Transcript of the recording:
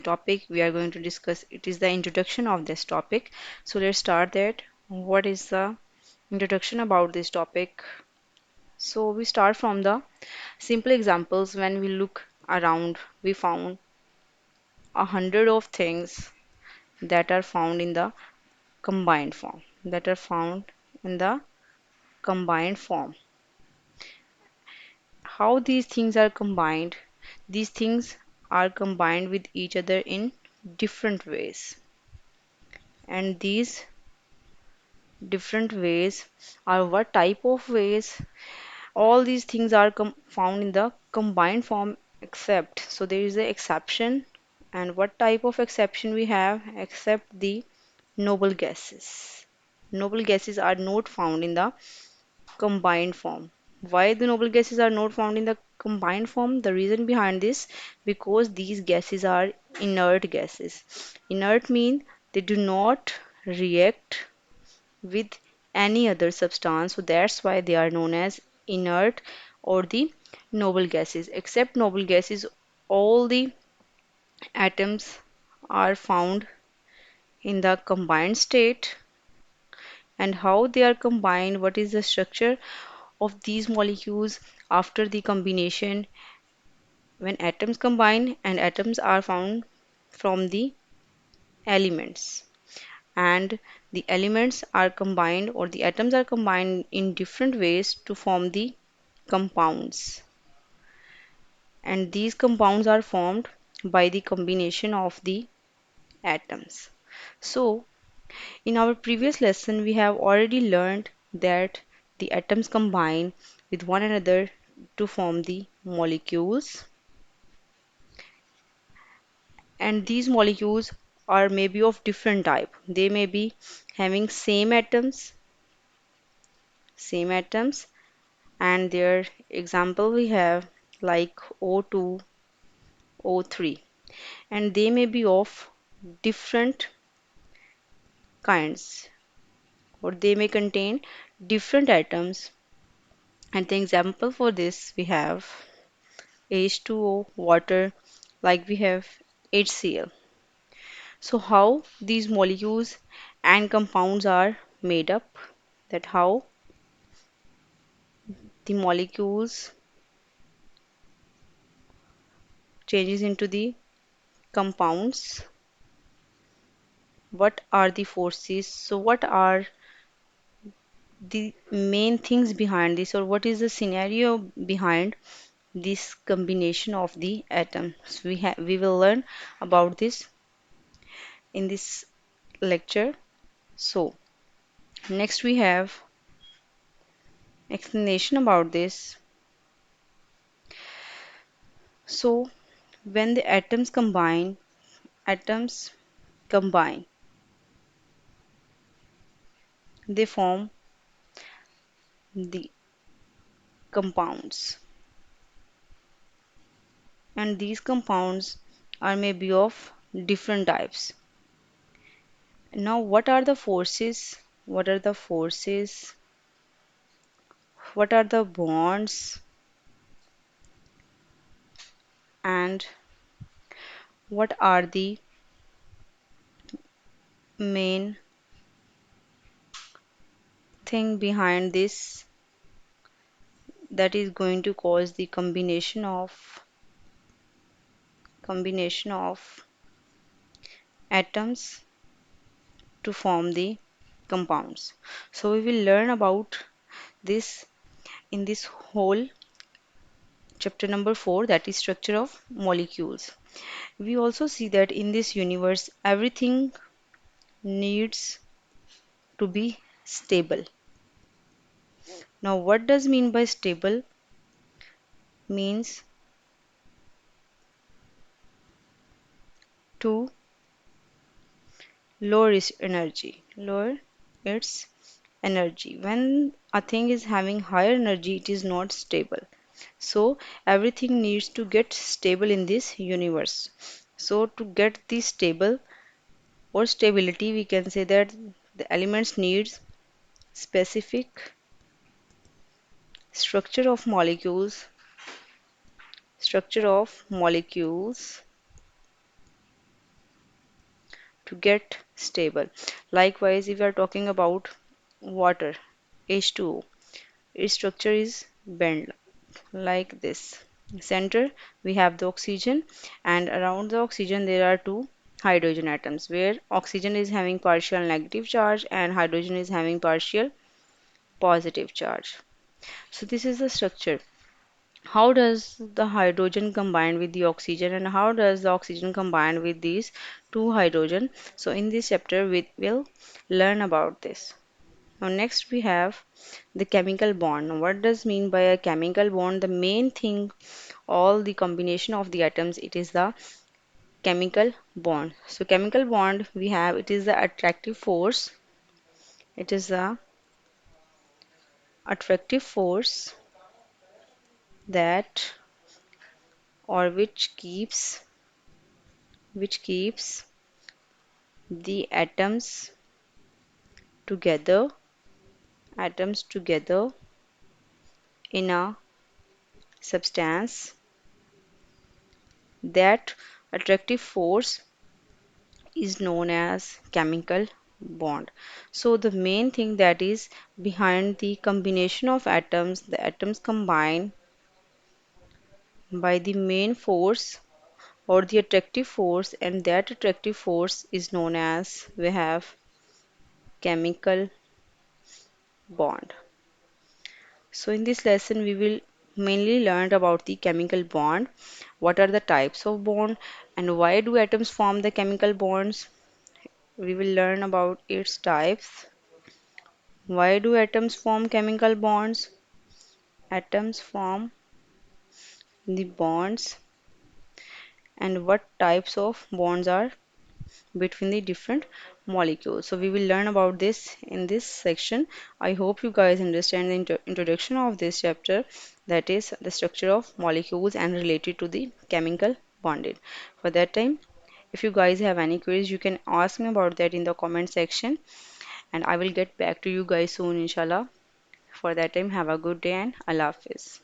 topic we are going to discuss. It is the introduction of this topic. So let's start that. What is the introduction about this topic? So we start from the simple examples. When we look around, we found 100 of things that are found in the combined form. That are found in the combined form. How these things are combined? These things are combined with each other in different ways. And these different ways are what type of ways? All these things are found in the combined form except. So there is an exception. And what type of exception we have? Except the noble gases. Noble gases are not found in the combined form. Why the noble gases are not found in the combined form? The reason behind this, because these gases are inert gases. Inert mean they do not react with any other substance, so that's why they are known as inert or the noble gases. Except noble gases, all the atoms are found in the combined state. And how they are combined, what is the structure of these molecules after the combination? When atoms combine, and atoms are found from the elements, and the elements are combined, or the atoms are combined in different ways to form the compounds, and these compounds are formed by the combination of the atoms. So in our previous lesson we have already learned that the atoms combine with one another to form the molecules, and these molecules are maybe of different type. They may be having same atoms, and their example we have like O2, O3, and they may be of different kinds, or they may contain different atoms. And the example for this we have H2O, water, like we have HCl. So how these molecules and compounds are made up, that how the molecules changes into the compounds. What are the forces? So what are the main things behind this, or what is the scenario behind this combination of the atoms? We will learn about this in this lecture. So next we have explanation about this. So when the atoms combine, they form the compounds, and these compounds are maybe of different types. Now what are the forces? What are the forces? What are the bonds? And what are the main thing behind this that is going to cause the combination of atoms to form the compounds? So we will learn about this in this whole chapter number 4, that is structure of molecules. We also see that in this universe everything needs to be stable. Now what does mean by stable? Means to lower its energy. Lower its energy. When a thing is having higher energy, it is not stable. So everything needs to get stable in this universe. So to get this stable or stability, we can say that the elements needs specific structure of molecules, structure of molecules to get stable. Likewise, if we are talking about water, H2O, its structure is bent like this. Center we have the oxygen, and around the oxygen there are two hydrogen atoms where oxygen is having partial negative charge and hydrogen is having partial positive charge. So this is the structure. How does the hydrogen combine with the oxygen and how does the oxygen combine with these two hydrogen? So in this chapter we will learn about this. Now next we have the chemical bond. Now, what does mean by a chemical bond? The main thing, all the combination of the atoms, it is the chemical bond. So chemical bond we have, it is the attractive force. It is the attractive force that or which keeps the together atoms together in a substance. That attractive force is known as chemical bond. So the main thing that is behind the combination of atoms, the atoms combine by the main force or the attractive force, and that attractive force is known as we have chemical bond. So in this lesson we will mainly learn about the chemical bond, what are the types of bond and why do atoms form the chemical bonds. We will learn about its types. Why do atoms form chemical bonds? Atoms form the bonds and what types of bonds are between the different molecules. So we will learn about this in this section. I hope you guys understand the introduction of this chapter, that is the structure of molecules and related to the chemical bonding. For that time, if you guys have any queries, you can ask me about that in the comment section and I will get back to you guys soon inshallah. For that time, have a good day and Allah Hafiz.